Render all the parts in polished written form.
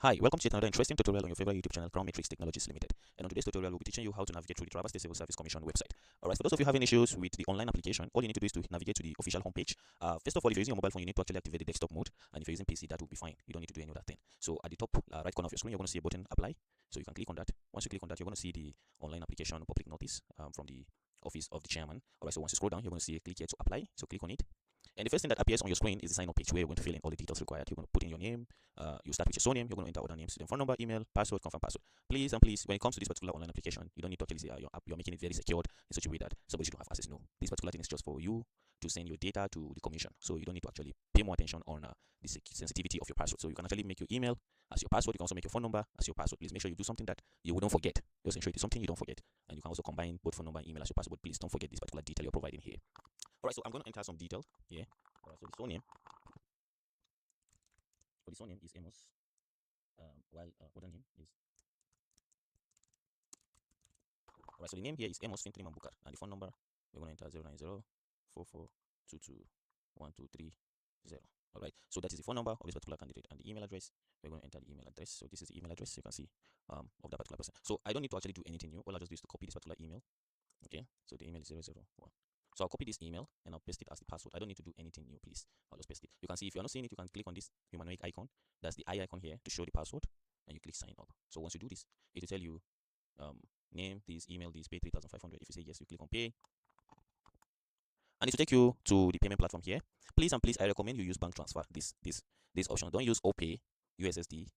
Hi, welcome to yet another interesting tutorial on your favorite YouTube channel, Crownmatrix Technologies Limited. And on today's tutorial, we'll be teaching you how to navigate through the Taraba State Civil Service Commission website. Alright, for those of you having issues with the online application, all you need to do is to navigate to the official homepage. First of all, if you're using a mobile phone, you need to actually activate the desktop mode. And if you're using PC, that will be fine. You don't need to do any other thing. So at the top right corner of your screen, you're going to see a button, Apply. So you can click on that. Once you click on that, you're going to see the online application public notice from the office of the chairman. Alright, so once you scroll down, you're going to see a click here to apply. So click on it. And the first thing that appears on your screen is the sign up page where you're going to fill in all the details required. You're going to put in your name. You start with your surname. You're going to enter other names, then phone number, email, password, confirm password. Please and please, when it comes to this particular online application, you don't need to actually say your app. You're making it very secured in such a way that somebody shouldn't have access. No, this particular thing is just for you to send your data to the commission. So you don't need to actually pay more attention on the sensitivity of your password. So you can actually make your email as your password. You can also make your phone number as your password. Please make sure you do something that you wouldn't forget. Just ensure it is something you don't forget. And you can also combine both phone number and email as your password. Please don't forget this particular detail you're providing here. Alright, so I'm going to enter some detail here. Alright, so the surname. For the surname is Amos. While other name is. Alright, so the name here is Amos Fintri Mambukar, and the phone number we're going to enter 09044221230. Alright, so that is the phone number of this particular candidate, and the email address we're going to enter the email address. So this is the email address you can see of that particular person. So I don't need to actually do anything new. All I just do is to copy this particular email. Okay, so the email is 001. So I'll copy this email and I'll paste it as the password. I don't need to do anything new, please. I'll just paste it. You can see if you're not seeing it, you can click on this humanoid icon. That's the eye icon here to show the password, and you click sign up. So once you do this, it will tell you name this, email this, pay 3,500. If you say yes, you click on pay, and it will take you to the payment platform here. Please and please, I recommend you use bank transfer. This option. Don't use OPay, USSD.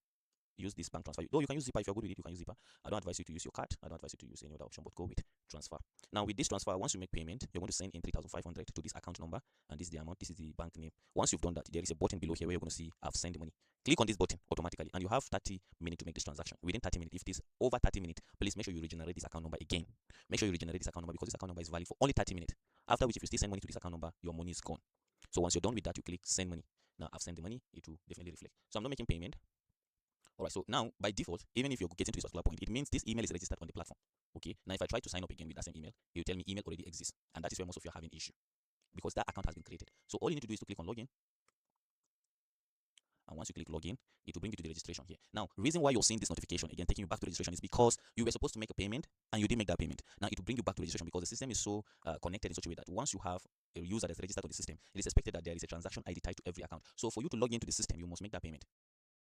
Use this bank transfer. Though you can use Zipper if you're good with it, you can use Zipper. I don't advise you to use your card. I don't advise you to use any other option, but go with transfer. Now, with this transfer, once you make payment, you're going to send in 3,500 to this account number, and this is the amount. This is the bank name. Once you've done that, there is a button below here where you're going to see I've sent the money. Click on this button automatically, and you have 30 minutes to make this transaction. Within 30 minutes, if it is over 30 minutes, please make sure you regenerate this account number again. Make sure you regenerate this account number because this account number is valid for only 30 minutes. After which, if you still send money to this account number, your money is gone. So once you're done with that, you click send money. Now I've sent the money, it will definitely reflect. So I'm not making payment. Alright, so now by default, even if you're getting to this particular point, it means this email is registered on the platform. Okay, now if I try to sign up again with that same email, it will tell me email already exists, and that is where most of you are having issue because that account has been created. So all you need to do is to click on login, and once you click login, it will bring you to the registration here. Now, reason why you're seeing this notification again taking you back to registration is because you were supposed to make a payment and you didn't make that payment. Now it will bring you back to registration because the system is so connected in such a way that once you have a user that's registered on the system, it is expected that there is a transaction ID tied to every account. So for you to log into the system, you must make that payment.